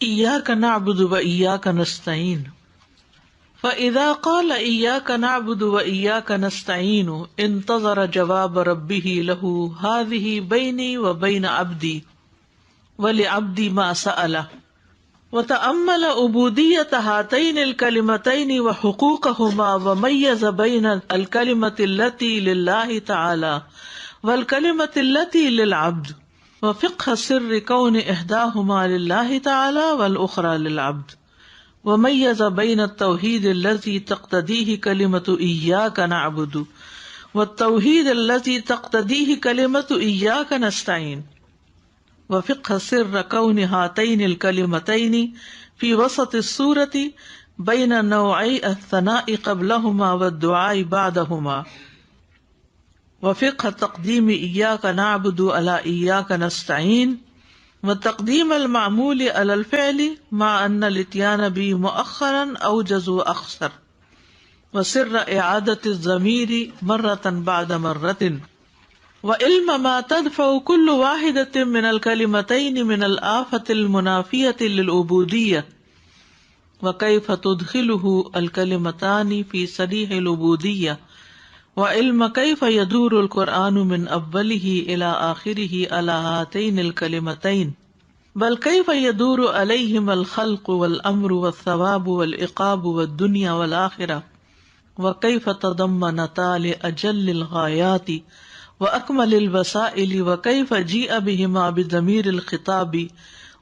إياك نعبد وإياك نستعين فإذا قال إياك نعبد وإياك نستعين انتظر جواب ربه له هذه بيني وبين عبدي ولعبدي ما سأل وتأمل عبودية هاتين الكلمتين وحقوقهما وميز بين الكلمة التي لله تعالى والكلمة التي للعبد وفقه سر كون إحداهما لله تعالى والأخرى للعبد وميز بين التوحيد الذي تقتضيه كلمة إياك نعبد والتوحيد الذي تقتضيه كلمة إياك نستعين وفقه سر كون هاتين الكلمتين في وسط السورة بين نوعي الثناء قبلهما والدعاء بعدهما وفقه تقديم إياك نعبد على إياك نستعين وتقديم المعمول على الفعل مع أن الاتيان به مؤخرا أوجز وأخسر وسر إعادة الضمير مرة بعد مرة وعلم ما تدفع كل واحدة من الكلمتين من الآفة المنافية للعبودية وكيف تدخله الكلمتان في صريح العبودية وعلم كيف يدور القرآن من أوله إلى آخره على هاتين الكلمتين بل كيف يدور عليهما الخلق والأمر والثواب والعقاب والدنيا والآخرة وكيف تضمنتا لأجل الغايات وأكمل الوسائل وكيف جيء بهما بضمير الخطاب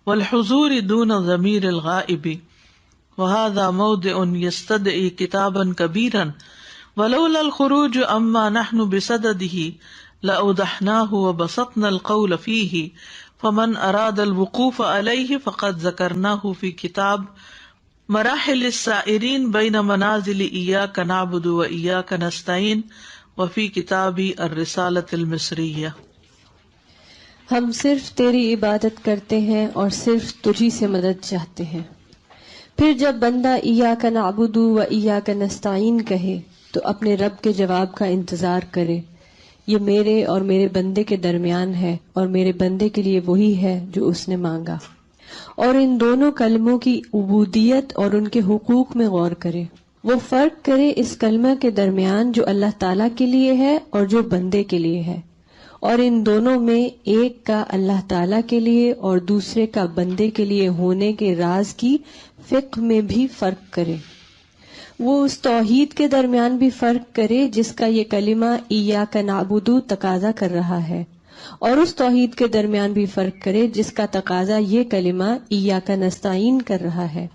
والحضور دون ضمير الغائب وهذا موضع يستدعي كتابا كبيرا ولولا الخروج أما نحن بصدده لأوضحناه وبسطنا القول فيه فمن أراد الوقوف عليه فقد ذكرناه في كتاب مراحل السائرين بين منازل إياك نعبد وإياك نستعين وفي کتاب الرسالة المصریہ۔ ہم صرف تیری عبادت کرتے ہیں اور صرف تجھی سے مدد چاہتے ہیں۔ پھر جب بندہ ایاک نعبد و ایاک نستعین کہے تو اپنے رب کے جواب کا انتظار کرے۔ یہ میرے اور میرے بندے کے درمیان ہے اور میرے بندے کے لیے وہی ہے جو اس نے مانگا، اور ان دونوں کلموں کی عبودیت اور ان کے حقوق میں غور کرے۔ وہ فرق کرے اس کلمہ کے درمیان جو اللہ تعالیٰ کے لیے ہے اور جو بندے کے لیے ہے، اور ان دونوں میں ایک کا اللہ تعالیٰ کے لیے اور دوسرے کا بندے کے لیے ہونے کے راز کی فقہ میں بھی فرق کرے۔ وہ اس توحید کے درمیان بھی فرق کرے جس کا یہ کلمہ ایاک نعبد تقاضا کر رہا ہے، اور اس توحید کے درمیان بھی فرق کرے جس کا تقاضا یہ کلمہ ایاک نستعین کر رہا ہے۔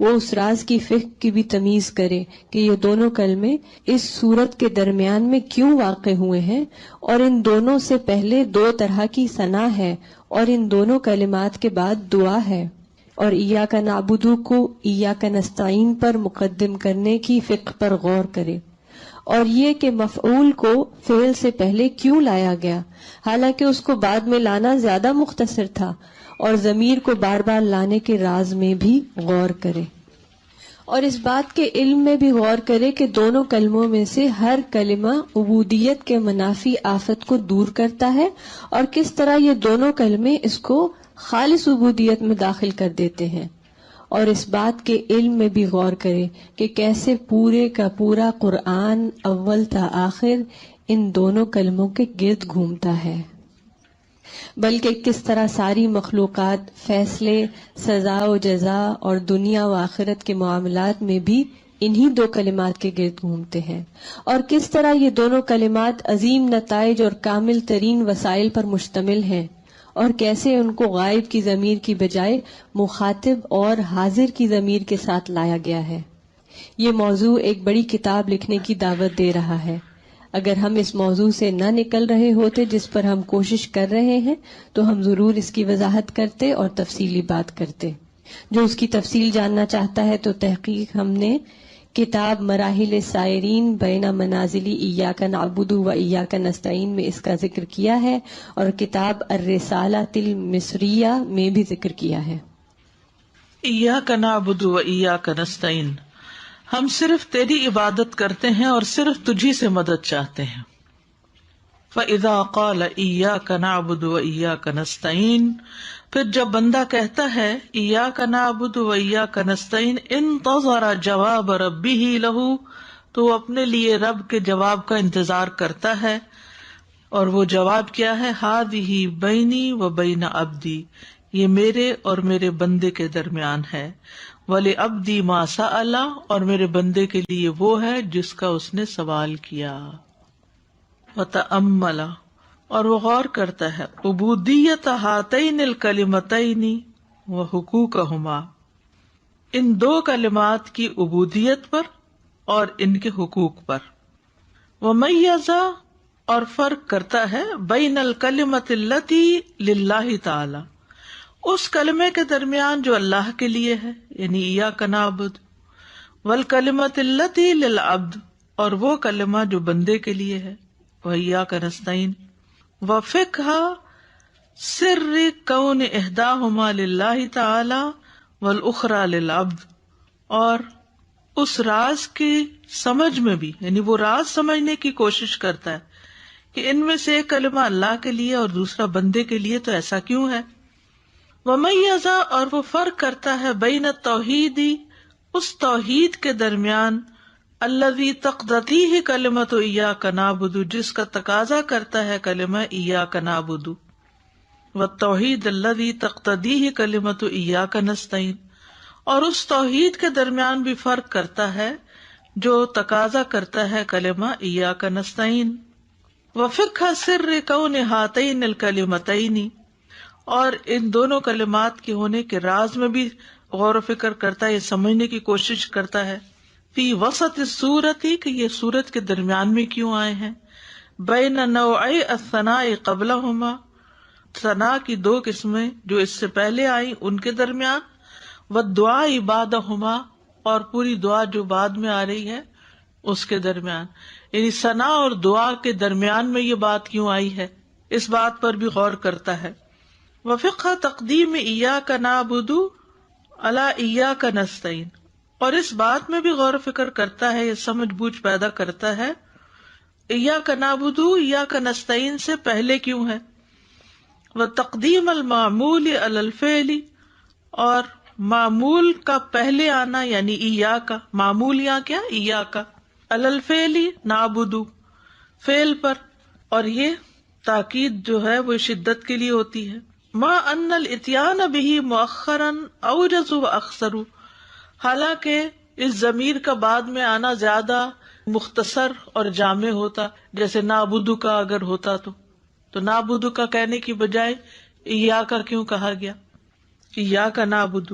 وہ اس راز کی فقہ کی بھی تمیز کرے کہ یہ دونوں کلمے اس صورت کے درمیان میں کیوں واقع ہوئے ہیں، اور ان دونوں سے پہلے دو طرح کی ثنا ہے اور ان دونوں کلمات کے بعد دعا ہے، اور ایاک نعبد کو ایاک نستعین پر مقدم کرنے کی فقہ پر غور کرے، اور یہ کہ مفعول کو فعل سے پہلے کیوں لایا گیا حالانکہ اس کو بعد میں لانا زیادہ مختصر تھا، اور ضمیر کو بار بار لانے کے راز میں بھی غور کرے، اور اس بات کے علم میں بھی غور کرے کہ دونوں کلموں میں سے ہر کلمہ عبودیت کے منافی آفت کو دور کرتا ہے، اور کس طرح یہ دونوں کلمے اس کو خالص عبودیت میں داخل کر دیتے ہیں، اور اس بات کے علم میں بھی غور کرے کہ کیسے پورے کا پورا قرآن اول تا آخر ان دونوں کلموں کے گرد گھومتا ہے، بلکہ کس طرح ساری مخلوقات فیصلے، سزا و جزا اور دنیا و آخرت کے معاملات میں بھی انہی دو کلمات کے گرد گھومتے ہیں، اور کس طرح یہ دونوں کلمات عظیم نتائج اور کامل ترین وسائل پر مشتمل ہیں، اور کیسے ان کو غائب کی ضمیر کی بجائے مخاطب اور حاضر کی ضمیر کے ساتھ لایا گیا ہے۔ یہ موضوع ایک بڑی کتاب لکھنے کی دعوت دے رہا ہے۔ اگر ہم اس موضوع سے نہ نکل رہے ہوتے جس پر ہم کوشش کر رہے ہیں تو ہم ضرور اس کی وضاحت کرتے اور تفصیلی بات کرتے۔ جو اس کی تفصیل جاننا چاہتا ہے تو تحقیق ہم نے کتاب مراحل سائرین بین منازلی ایاک نعبد و ایاک نستعین میں اس کا ذکر کیا ہے، اور کتاب الرسالۃ المصریہ میں بھی ذکر کیا ہے۔ ایاک نعبد و ایاک نستعین، ہم صرف تیری عبادت کرتے ہیں اور صرف تجھی سے مدد چاہتے ہیں۔ فَإِذَا قَالَ إِيَّاكَ نَعْبُدُ وَإِيَّاكَ نَسْتَعِينُ پھر جب بندہ کہتا ہے ایاک نعبد و ایاک نستعین انتظر جواب ربہ لہ، تو وہ اپنے لیے رب کے جواب کا انتظار کرتا ہے، اور وہ جواب کیا ہے؟ ہذہ بینی و بین عبدی، یہ میرے اور میرے بندے کے درمیان ہے، وَلِعَبْدِي مَا سَأَلَ، اور میرے بندے کے لیے وہ ہے جس کا اس نے سوال کیا۔ وَتَأَمَّلَ، اور وہ غور کرتا ہے، عبودیت ہاتین الکلمتین وحقوقہما، ان دو کلمات کی عبودیت پر اور ان کے حقوق پر۔ وَمَيَّزَ، اور فرق کرتا ہے، بین الکلمۃ التی للہ تعالی، اس کلمے کے درمیان جو اللہ کے لیے ہے، یعنی ایاک نعبد، والکلمۃ التی للعبد، اور وہ کلمہ جو بندے کے لیے ہے، وایاک نستعین، وفقہ سر کون احداہما للہ تعالی والاخری للعبد، اور اس راز کی سمجھ میں بھی، یعنی وہ راز سمجھنے کی کوشش کرتا ہے کہ ان میں سے ایک کلمہ اللہ کے لیے اور دوسرا بندے کے لیے، تو ایسا کیوں ہے؟ ومیز، اور وہ فرق کرتا ہے، بین التوحید، اس توحید کے درمیان، الذی تقتضیہ کلمۃ ایاک نعبد، جس کا تقاضا کرتا ہے کلمہ ایاک نعبد، والتوحید الذی تقتضیہ کلمۃ ایاک نستعین، اور اس توحید کے درمیان بھی فرق کرتا ہے جو تقاضا کرتا ہے کلمہ ایاک نستعین۔ وفقہ سر کون ہاتین الکلمتین، اور ان دونوں کلمات کے ہونے کے راز میں بھی غور و فکر کرتا ہے، یہ سمجھنے کی کوشش کرتا ہے، فی وسط السورۃ، کہ یہ سورت کے درمیان میں کیوں آئے ہیں، بین نوعی الثناء قبلہما، ثنا کی دو قسمیں جو اس سے پہلے آئیں ان کے درمیان، والدعاء بعدہما، اور پوری دعا جو بعد میں آ رہی ہے اس کے درمیان، یعنی ثنا اور دعا کے درمیان میں یہ بات کیوں آئی ہے، اس بات پر بھی غور کرتا ہے۔ وفقہ تقدیم ایاک نعبد علی ایاک نستعین، اور اس بات میں بھی غور و فکر کرتا ہے، یہ سمجھ بوجھ پیدا کرتا ہے، ایاک نعبد ایاک نستعین سے پہلے کیوں ہے، وتقدیم المعمول علی الفعل، اور معمول کا پہلے آنا، یعنی ایاک، معمول یہاں کیا، ایاک، علی الفعل نعبد، فعل پر، اور یہ تاکید جو ہے وہ شدت کے لیے ہوتی ہے، ما ان الاتیان بہ مؤخرا اوجز و اخسر، حالانکہ اس ضمیر کا بعد میں آنا زیادہ مختصر اور جامع ہوتا، جیسے نعبد کا اگر ہوتا تو نعبد کا کہنے کی بجائے ایاک کیوں کہا گیا، ایاک نعبد۔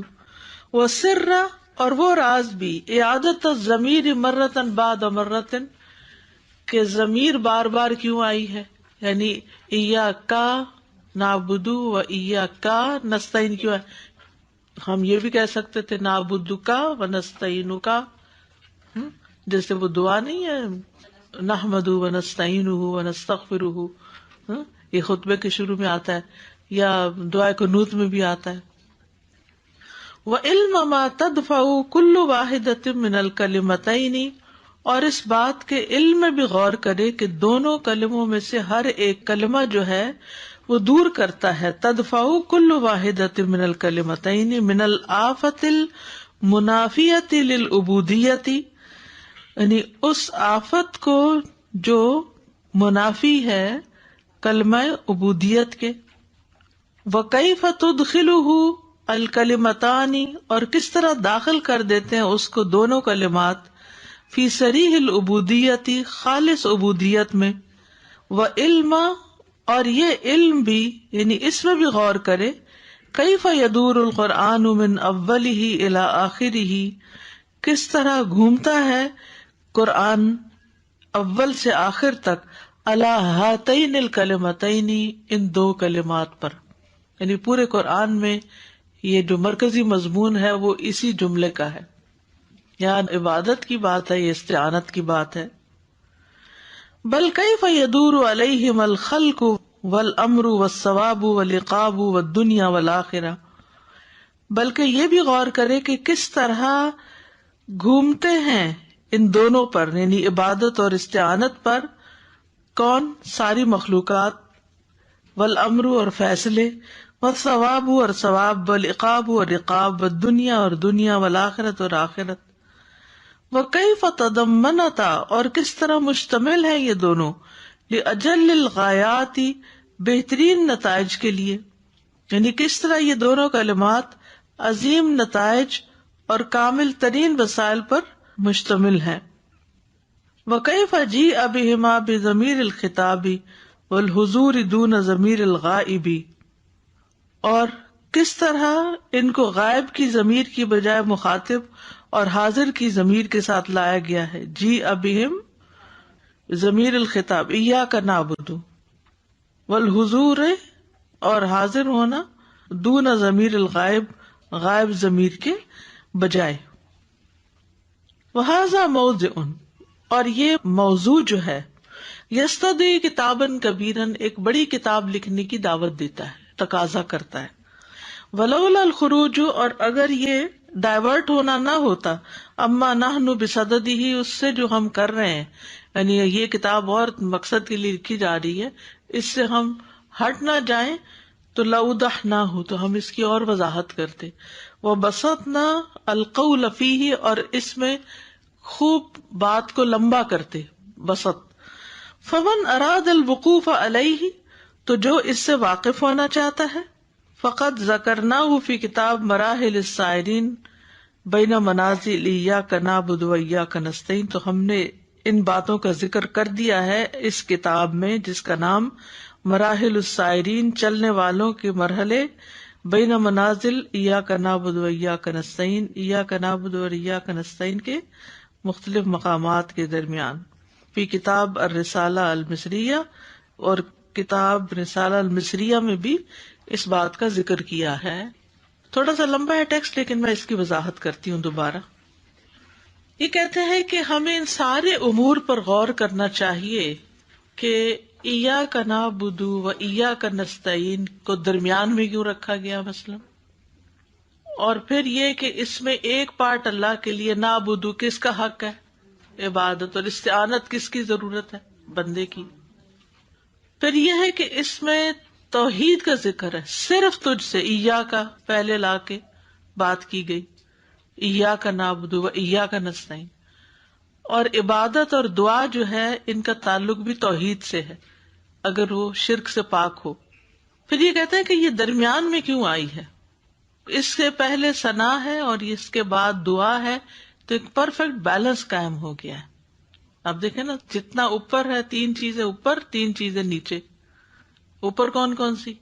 وسر، اور وہ راز بھی، اعادت الضمیر مرۃ بعد مرۃ، کہ ضمیر بار بار کیوں آئی ہے، یعنی ایاک نعبد و ایاک نستعین کیوں ہے، ہم یہ بھی کہہ سکتے تھے نعبد کا و نستعین کا، جیسے وہ دعا نہیں ہے، نحمد و نستعین و نستغفرہ، یہ خطبے کے شروع میں آتا ہے، یا دعائے قنوت میں بھی آتا ہے۔ وعلم ما تدفع کل واحدۃ من الکلمتین، اور اس بات کے علم میں بھی غور کرے کہ دونوں کلموں میں سے ہر ایک کلمہ جو ہے وہ دور کرتا ہے، تدفع کل واحدۃ من الکلمتین من الآفۃ المنافیۃ للعبودیۃ، یعنی اس آفت کو جو منافی ہے کلمہ عبودیت کے، وکیف تدخلہ الکلمتان، اور کس طرح داخل کر دیتے ہیں اس کو دونوں کلمات، فی صریح العبودیت، خالص عبودیت میں، وعلم، اور یہ علم بھی، یعنی اس میں بھی غور کرے، کیف یدور القرآن من اولہ الی آخرہ، کس طرح گھومتا ہے قرآن اول سے آخر تک، علی ہاتین الکلمتین، ان دو کلمات پر، یعنی پورے قرآن میں یہ جو مرکزی مضمون ہے وہ اسی جملے کا ہے، یہاں عبادت کی بات ہے، یہ استعانت کی بات ہے۔ بل کیف یدور علیہم الخلق والامر والثواب والعقاب والدنیا والآخرہ، بلکہ یہ بھی غور کرے کہ کس طرح گھومتے ہیں ان دونوں پر، یعنی عبادت اور استعانت پر، کون؟ ساری مخلوقات، والامر، اور فیصلے، والثواب اور ثواب، والعقاب اور عقاب، والدنیا اور دنیا، والآخرت اور آخرت، وکیف تضمنتا اور کس طرح مشتمل ہے یہ دونوں، لأجل الغایات بہترین نتائج کے لیے، یعنی کس طرح یہ دونوں کلمات عظیم نتائج اور کامل ترین وسائل پر مشتمل ہیں۔ وکیف جیء بہما بضمیر الخطاب والحضور دون ضمیر الغائب، اور کس طرح ان کو غائب کی ضمیر کی بجائے مخاطب اور حاضر کی ضمیر کے ساتھ لایا گیا ہے۔ جیء بہم ضمیر الخطاب ایاک نعبد، والحضور اور حاضر ہونا دون ضمیر الغائب غائب ضمیر کے بجائے۔ وہذا موضع اور یہ موضوع جو ہے یستدعی کتابا کبیرا ایک بڑی کتاب لکھنے کی دعوت دیتا ہے، تقاضا کرتا ہے۔ ولولا الخروج اور اگر یہ ڈائیورٹ ہونا نہ ہوتا، اما نحن بصددہ اس سے جو ہم کر رہے ہیں، یعنی یہ کتاب اور مقصد کے لیے لکھی جا رہی ہے، اس سے ہم ہٹ نہ جائیں تو لأوضحناہ تو ہم اس کی اور وضاحت کرتے، وبسطنا القول فیہ اور اس میں خوب بات کو لمبا کرتے، بسط۔ فمن اراد الوقوف علیہ تو جو اس سے واقف ہونا چاہتا ہے، فقد ذکرناہ فی کتاب مراحل السائرین بین منازل ایاک نعبد و ایاک نستعین تو ہم نے ان باتوں کا ذکر کر دیا ہے اس کتاب میں جس کا نام مراحل السائرین چلنے والوں کے مرحلے، بین منازل ایاک نعبد و ایاک نستعین ایاک نعبد و ایاک نستعین کے مختلف مقامات کے درمیان، فی کتاب الرسالہ المصریہ اور کتاب رسالہ المصریہ میں بھی اس بات کا ذکر کیا ہے۔ تھوڑا سا لمبا ہے ٹیکسٹ لیکن میں اس کی وضاحت کرتی ہوں دوبارہ۔ یہ کہتے ہیں کہ ہمیں ان سارے امور پر غور کرنا چاہیے کہ ایاک نعبد و ایاک نستعین کو درمیان میں کیوں رکھا گیا مثلا، اور پھر یہ کہ اس میں ایک پارٹ اللہ کے لیے نعبد کس کا حق ہے، عبادت، اور استعانت کس کی ضرورت ہے، بندے کی۔ پھر یہ ہے کہ اس میں توحید کا ذکر ہے، صرف تجھ سے، ایاک پہلے لا کے بات کی گئی، ایاک نعبد و ایاک نستعین، اور عبادت اور دعا جو ہے ان کا تعلق بھی توحید سے ہے اگر وہ شرک سے پاک ہو۔ پھر یہ کہتے ہیں کہ یہ درمیان میں کیوں آئی ہے، اس سے پہلے ثنا ہے اور اس کے بعد دعا ہے، تو ایک پرفیکٹ بیلنس قائم ہو گیا ہے۔ اب دیکھیں نا، جتنا اوپر ہے، 3 چیزیں اوپر، 3 چیزیں نیچے۔ اوپر کون کون سی؟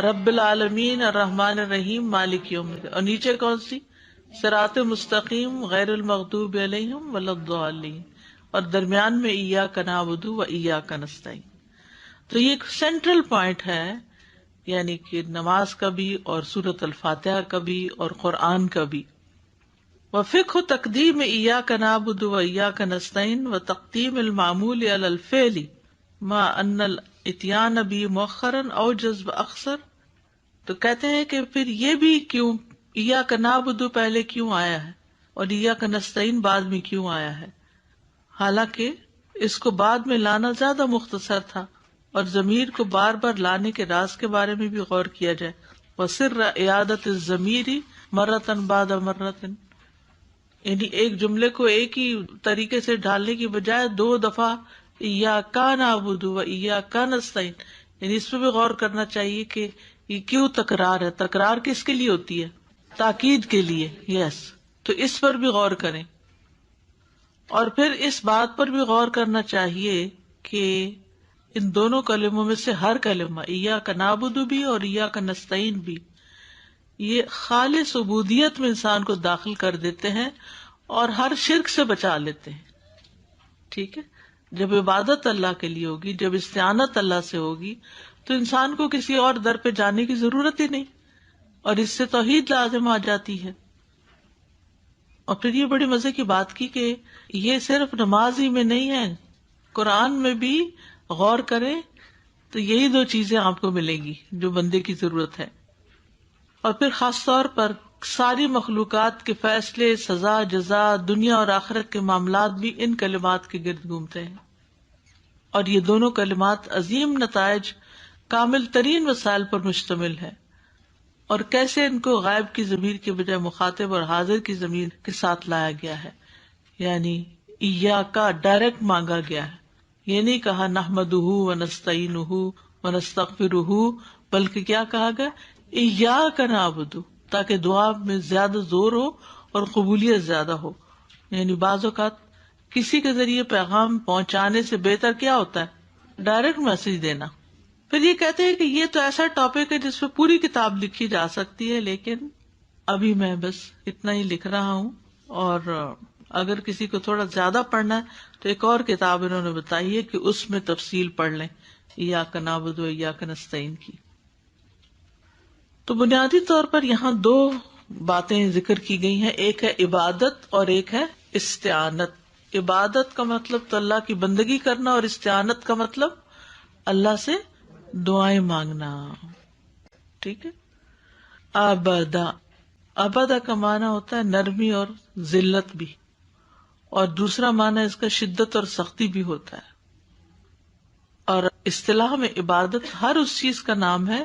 رب العالمین الرحمن الرحیم مالک یوم الدین، اور نیچے کون سی؟ صراط مستقیم غیر المغضوب علیہم ولا الضالین، اور درمیان میں ایاک نعبد و ایاک نستعین۔ تو یہ ایک سینٹرل پوائنٹ ہے، یعنی کہ نماز کا بھی اور سورۃ الفاتحہ کا بھی اور قرآن کا بھی۔ وفقہ تقدیم ایاک نعبد و ایاک نستعین و تقدیم المعمول علی الفعل ما ان الاتیان بھی مؤخرا اوجز و اخسر۔ تو کہتے ہیں کہ پھر یہ بھی کیوں ایاک نعبد پہلے کیوں آیا ہے اور ایاک نستعین بعد میں کیوں آیا ہے، حالانکہ اس کو بعد میں لانا زیادہ مختصر تھا، اور ضمیر کو بار بار لانے کے راز کے بارے میں بھی غور کیا جائے۔ وسر اعادۃ الضمیر مرۃ بعد مرۃ، یعنی ایک جملے کو ایک ہی طریقے سے ڈالنے کی بجائے 2 دفعہ ایاک نعبد و ایاک نستعین، یعنی اس پہ بھی غور کرنا چاہیے کہ یہ کیوں تکرار ہے، تکرار کس کے لیے ہوتی ہے، تاکید کے لیے، یس، تو اس پر بھی غور کریں۔ اور پھر اس بات پر بھی غور کرنا چاہیے کہ ان دونوں کلموں میں سے ہر کلمہ، ایاک نعبد بھی اور ایاک نستعین بھی، یہ خالص عبودیت میں انسان کو داخل کر دیتے ہیں اور ہر شرک سے بچا لیتے ہیں۔ ٹھیک ہے، جب عبادت اللہ کے لیے ہوگی، جب استعانت اللہ سے ہوگی، تو انسان کو کسی اور در پہ جانے کی ضرورت ہی نہیں، اور اس سے توحید لازم آ جاتی ہے۔ اور پھر یہ بڑی مزے کی بات کی کہ یہ صرف نماز ہی میں نہیں ہے، قرآن میں بھی غور کریں تو یہی 2 چیزیں آپ کو ملیں گی جو بندے کی ضرورت ہے۔ اور پھر خاص طور پر ساری مخلوقات کے فیصلے، سزا، جزا، دنیا اور آخرت کے معاملات بھی ان کلمات کے گرد گھومتے ہیں، اور یہ دونوں کلمات عظیم نتائج، کامل ترین وسائل پر مشتمل ہے، اور کیسے ان کو غائب کی ضمیر کے بجائے مخاطب اور حاضر کی ضمیر کے ساتھ لایا گیا ہے، یعنی ایاکا ڈائریکٹ مانگا گیا ہے. یہ نہیں کہا نحمدہ ونستعینہ ونستغفرہ، بلکہ کیا کہا گیا؟ ایاک نعبد، تاکہ دعا میں زیادہ زور ہو اور قبولیت زیادہ ہو. یعنی بعض اوقات کسی کے ذریعے پیغام پہنچانے سے بہتر کیا ہوتا ہے؟ ڈائریکٹ میسج دینا. پھر یہ کہتے ہیں کہ یہ تو ایسا ٹاپک ہے جس پہ پوری کتاب لکھی جا سکتی ہے، لیکن ابھی میں بس اتنا ہی لکھ رہا ہوں، اور اگر کسی کو تھوڑا زیادہ پڑھنا ہے تو ایک اور کتاب انہوں نے بتائی ہے کہ اس میں تفصیل پڑھ لیں، ایاک نعبد و ایاک نستعین کی. تو بنیادی طور پر یہاں دو باتیں ذکر کی گئی ہیں، ایک ہے عبادت اور ایک ہے استعانت. عبادت کا مطلب تو اللہ کی بندگی کرنا، اور استعانت کا مطلب اللہ سے دعائیں مانگنا. ٹھیک ہے. عبادہ کا معنی ہوتا ہے نرمی اور ذلت بھی، اور دوسرا معنی اس کا شدت اور سختی بھی ہوتا ہے. اور اصطلاح میں عبادت ہر اس چیز کا نام ہے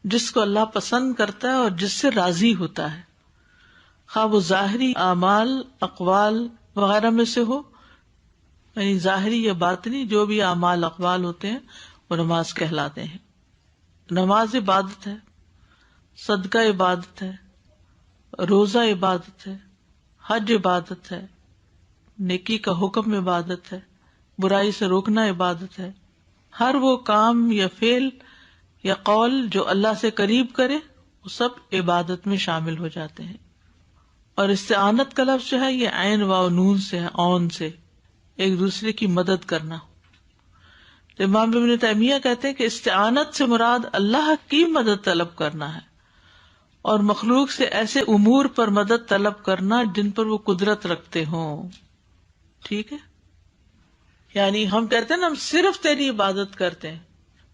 جس کو اللہ پسند کرتا ہے اور جس سے راضی ہوتا ہے، خواہ وہ ظاہری اعمال، اقوال وغیرہ میں سے ہو، یعنی ظاہری یا باطنی جو بھی اعمال اقوال ہوتے ہیں وہ نماز کہلاتے ہیں. نماز عبادت ہے، صدقہ عبادت ہے، روزہ عبادت ہے، حج عبادت ہے، نیکی کا حکم عبادت ہے، برائی سے روکنا عبادت ہے. ہر وہ کام یا فعل یا قول جو اللہ سے قریب کرے وہ سب عبادت میں شامل ہو جاتے ہیں. اور استعانت کا لفظ جو ہے یہ عین و نون سے ہے، اون سے، ایک دوسرے کی مدد کرنا. تو امام ابن تیمیہ کہتے ہیں کہ استعانت سے مراد اللہ کی مدد طلب کرنا ہے، اور مخلوق سے ایسے امور پر مدد طلب کرنا جن پر وہ قدرت رکھتے ہوں. ٹھیک ہے. یعنی ہم کہتے ہیں نا ہم صرف تیری عبادت کرتے ہیں،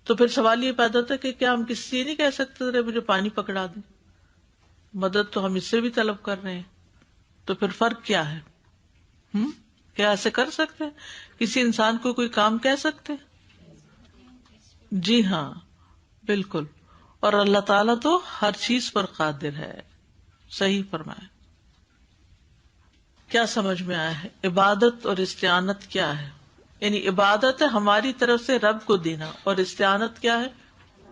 تو پھر سوال یہ پیدا ہوتا ہے کہ کیا ہم کسی سے نہیں کہہ سکتے رہے مجھے پانی پکڑا دیں؟ مدد تو ہم اس سے بھی طلب کر رہے ہیں، تو پھر فرق کیا ہے؟ کیا ایسے کر سکتے ہیں؟ کسی انسان کو کوئی کام کہہ سکتے ہیں؟ جی ہاں، بالکل. اور اللہ تعالیٰ تو ہر چیز پر قادر ہے. صحیح فرمایا. کیا سمجھ میں آیا ہے؟ عبادت اور استعانت کیا ہے؟ یعنی عبادت ہے ہماری طرف سے رب کو دینا، اور استعانت کیا ہے؟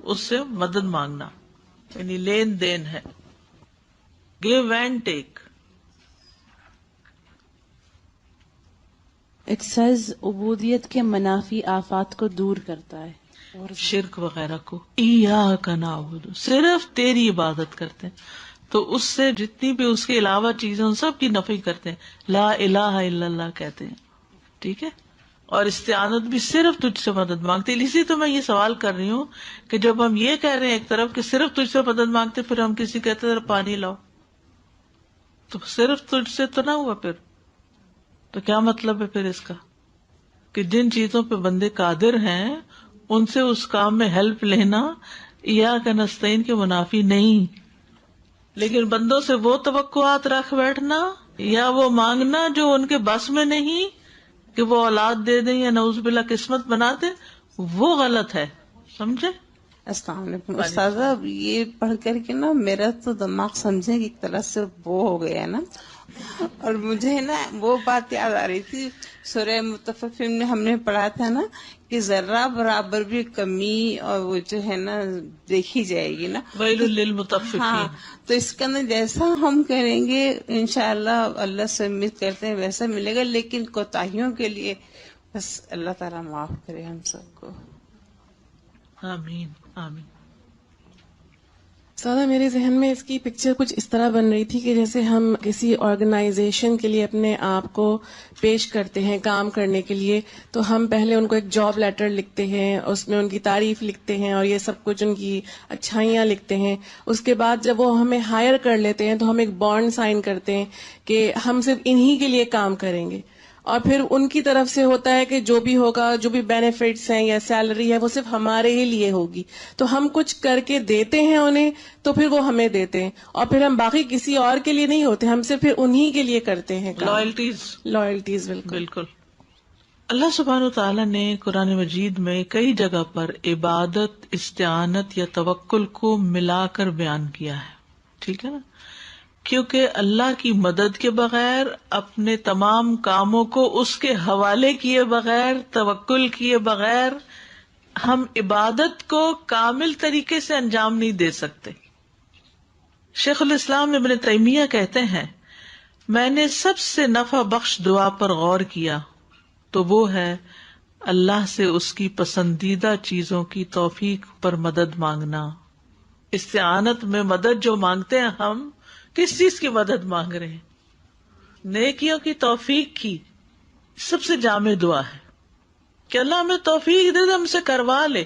اس سے مدد مانگنا، یعنی لین دین ہے، گیو اینڈ ٹیک. ایکسرسائز عبودیت کے منافی آفات کو دور کرتا ہے، اور شرک وغیرہ کو. ایاک نعبد، صرف تیری عبادت کرتے ہیں، تو اس سے جتنی بھی اس کے علاوہ چیزیں ان سب کی نفی کرتے ہیں، لا الہ الا اللہ کہتے ہیں. ٹھیک ہے. اور استعانت بھی صرف تجھ سے مدد مانگتے. اسی تو میں یہ سوال کر رہی ہوں کہ جب ہم یہ کہہ رہے ہیں ایک طرف کہ صرف تجھ سے مدد مانگتے، پھر ہم کسی کہتے ہیں پانی لاؤ، تو صرف تجھ سے تو نہ ہوا. پھر تو کیا مطلب ہے پھر اس کا؟ کہ جن چیزوں پہ بندے قادر ہیں ان سے اس کام میں ہیلپ لینا ایاک نستعین کے منافی نہیں. لیکن بندوں سے وہ توقعات رکھ بیٹھنا یا وہ مانگنا جو ان کے بس میں نہیں، کہ وہ اولاد دے دیں یا نعوذ باللہ قسمت بنا دیں، وہ غلط ہے. سمجھے؟ السلام علیکم استاذہ. یہ پڑھ کر کے نا میرا تو دماغ سمجھے کہ ایک طرح سے وہ ہو گیا نا، اور مجھے نا وہ بات یاد آ رہی تھی سورہ مطففین میں ہم نے پڑھا تھا نا کہ ذرہ برابر بھی کمی اور وہ جو ہے نا دیکھی جائے گی نا. ویل للمطففین. ہاں، تو اس کے اندر جیسا ہم کریں گے انشاءاللہ اللہ سے امید کرتے ہیں ویسا ملے گا، لیکن کوتاہیوں کے لیے بس اللہ تعالیٰ معاف کرے ہم سب کو. آمین آمین. سادہ میرے ذہن میں اس کی پکچر کچھ اس طرح بن رہی تھی کہ جیسے ہم کسی آرگنائزیشن کے لیے اپنے آپ کو پیش کرتے ہیں کام کرنے کے لیے، تو ہم پہلے ان کو ایک جاب لیٹر لکھتے ہیں، اس میں ان کی تعریف لکھتے ہیں اور یہ سب کچھ ان کی اچھائیاں لکھتے ہیں. اس کے بعد جب وہ ہمیں ہائر کر لیتے ہیں تو ہم ایک بانڈ سائن کرتے ہیں کہ ہم صرف انہی کے لیے کام کریں گے، اور پھر ان کی طرف سے ہوتا ہے کہ جو بھی ہوگا، جو بھی بینیفٹس ہیں یا سیلری ہے وہ صرف ہمارے ہی لیے ہوگی. تو ہم کچھ کر کے دیتے ہیں انہیں تو پھر وہ ہمیں دیتے ہیں، اور پھر ہم باقی کسی اور کے لیے نہیں ہوتے، ہم صرف پھر انہی کے لیے کرتے ہیں. لائلٹیز. لائلٹیز بالکل بالکل. اللہ سبحانہ وتعالیٰ نے قرآن مجید میں کئی جگہ پر عبادت، استعانت یا توکل کو ملا کر بیان کیا ہے. ٹھیک ہے نا، کیونکہ اللہ کی مدد کے بغیر، اپنے تمام کاموں کو اس کے حوالے کیے بغیر، توکل کیے بغیر ہم عبادت کو کامل طریقے سے انجام نہیں دے سکتے. شیخ الاسلام ابن تیمیہ کہتے ہیں، میں نے سب سے نفع بخش دعا پر غور کیا تو وہ ہے اللہ سے اس کی پسندیدہ چیزوں کی توفیق پر مدد مانگنا. استعانت میں مدد جو مانگتے ہیں ہم کس چیز کی مدد مانگ رہے ہیں؟ نیکیوں کی توفیق کی. سب سے جامع دعا ہے کہ اللہ ہمیں توفیق دے دے، ہم سے کروا لے.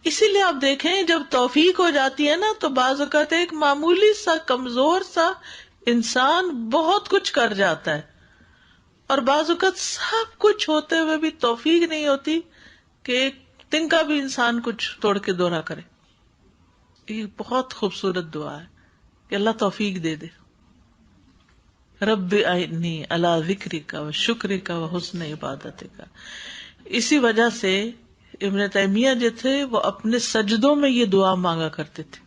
اسی لیے آپ دیکھیں جب توفیق ہو جاتی ہے نا تو بعض اوقات ایک معمولی سا کمزور سا انسان بہت کچھ کر جاتا ہے، اور بعض اوقات سب کچھ ہوتے ہوئے بھی توفیق نہیں ہوتی کہ ایک تنکا بھی انسان کچھ توڑ کے دورہ کرے. یہ بہت خوبصورت دعا ہے کہ اللہ توفیق دے دے. رب اعنی علی ذکرک و شکرک و حسن عبادتک. اسی وجہ سے ابن تیمیہ جو تھے وہ اپنے سجدوں میں یہ دعا مانگا کرتے تھے،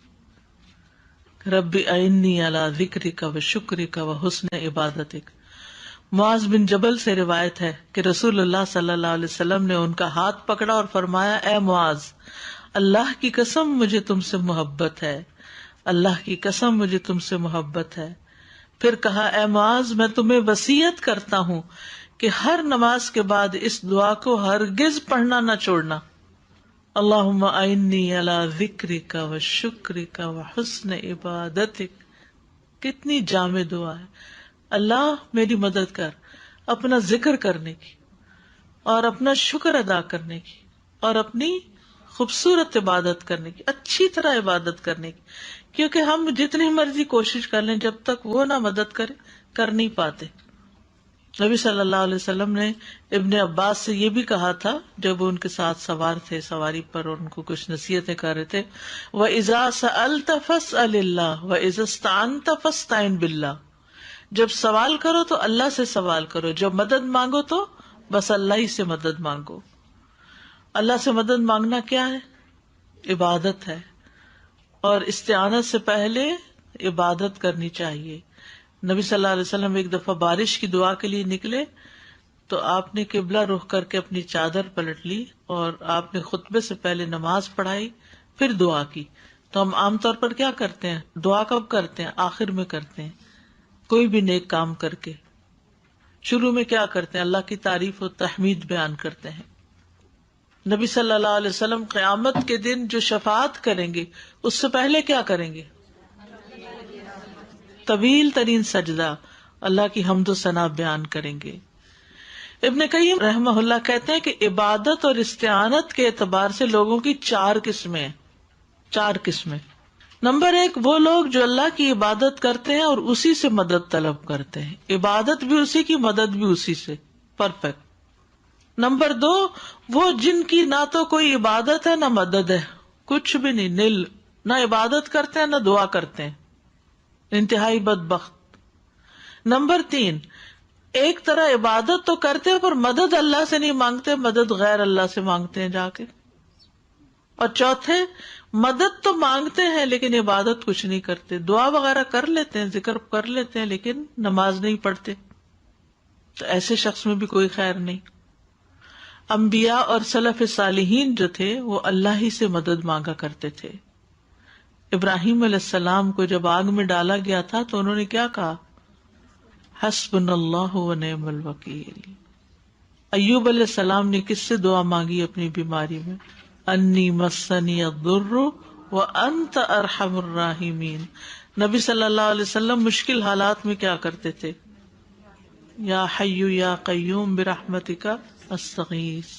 رب اعنی علی ذکرک و شکرک و حسن عبادتک. معاذ بن جبل سے روایت ہے کہ رسول اللہ صلی اللہ علیہ وسلم نے ان کا ہاتھ پکڑا اور فرمایا، اے معاذ، اللہ کی قسم مجھے تم سے محبت ہے، اللہ کی قسم مجھے تم سے محبت ہے. پھر کہا، اے معاذ، میں تمہیں وصیت کرتا ہوں کہ ہر نماز کے بعد اس دعا کو ہرگز پڑھنا نہ چھوڑنا. اللہم اعنی علی ذکرک و شکرک و حسن عبادتک. کتنی جامع دعا ہے. اللہ میری مدد کر اپنا ذکر کرنے کی اور اپنا شکر ادا کرنے کی اور اپنی خوبصورت عبادت کرنے کی، اچھی طرح عبادت کرنے کی. کیونکہ ہم جتنی مرضی کوشش کر لیں جب تک وہ نہ مدد کرے کر نہیں پاتے. نبی صلی اللہ علیہ وسلم نے ابن عباس سے یہ بھی کہا تھا جب وہ ان کے ساتھ سوار تھے سواری پر اور ان کو کچھ نصیحتیں کر رہے تھے، وَإِذَا سَأَلْتَ فَاسْأَلِ اللَّهَ وَإِذَا اسْتَعَنْتَ فَاسْتَعِنْ بِاللَّهِ. جب سوال کرو تو اللہ سے سوال کرو، جب مدد مانگو تو بس اللہ ہی سے مدد مانگو. اللہ سے مدد مانگنا کیا ہے؟ عبادت ہے. اور استعانت سے پہلے عبادت کرنی چاہیے. نبی صلی اللہ علیہ وسلم ایک دفعہ بارش کی دعا کے لیے نکلے تو آپ نے قبلہ رخ کر کے اپنی چادر پلٹ لی اور آپ نے خطبے سے پہلے نماز پڑھائی، پھر دعا کی. تو ہم عام طور پر کیا کرتے ہیں؟ دعا کب کرتے ہیں؟ آخر میں کرتے ہیں. کوئی بھی نیک کام کر کے شروع میں کیا کرتے ہیں؟ اللہ کی تعریف و تحمید بیان کرتے ہیں. نبی صلی اللہ علیہ وسلم قیامت کے دن جو شفاعت کریں گے اس سے پہلے کیا کریں گے؟ طویل ترین سجدہ، اللہ کی حمد و ثنا بیان کریں گے. ابن قیم رحمہ اللہ کہتے ہیں کہ عبادت اور استعانت کے اعتبار سے لوگوں کی 4 قسمیں ہیں. 4 قسمیں. نمبر 1 وہ لوگ جو اللہ کی عبادت کرتے ہیں اور اسی سے مدد طلب کرتے ہیں، عبادت بھی اسی کی، مدد بھی اسی سے، پرفیکٹ. نمبر 2 وہ جن کی نہ تو کوئی عبادت ہے نہ مدد ہے، کچھ بھی نہیں، نل، نہ عبادت کرتے ہیں نہ دعا کرتے ہیں، انتہائی بدبخت. نمبر 3 ایک طرح عبادت تو کرتے ہیں پر مدد اللہ سے نہیں مانگتے، مدد غیر اللہ سے مانگتے ہیں جا کے. اور چوتھے مدد تو مانگتے ہیں لیکن عبادت کچھ نہیں کرتے، دعا وغیرہ کر لیتے ہیں، ذکر کر لیتے ہیں لیکن نماز نہیں پڑھتے. تو ایسے شخص میں بھی کوئی خیر نہیں. انبیاء اور سلف صالحین جو تھے وہ اللہ ہی سے مدد مانگا کرتے تھے. ابراہیم علیہ السلام کو جب آگ میں ڈالا گیا تھا تو انہوں نے کیا کہا؟ حسبنا اللہ و نعم الوکیل. ایوب علیہ السلام نے کس سے دعا مانگی اپنی بیماری میں؟ انی مسنی الضر وانت ارحم الراحمین. نبی صلی اللہ علیہ وسلم مشکل حالات میں کیا کرتے تھے؟ یا حی یا قیوم برحمتک استغیث.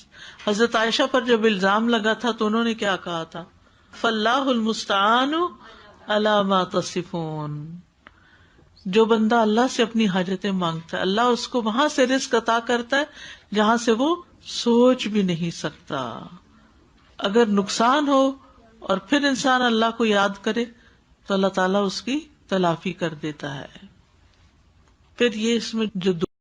حضرت عائشہ پر جب الزام لگا تھا تو انہوں نے کیا کہا تھا؟ فاللہ المستعان علی ما تصفون. جو بندہ اللہ سے اپنی حاجتیں مانگتا ہے اللہ اس کو وہاں سے رزق عطا کرتا ہے جہاں سے وہ سوچ بھی نہیں سکتا. اگر نقصان ہو اور پھر انسان اللہ کو یاد کرے تو اللہ تعالیٰ اس کی تلافی کر دیتا ہے. پھر یہ اس میں جو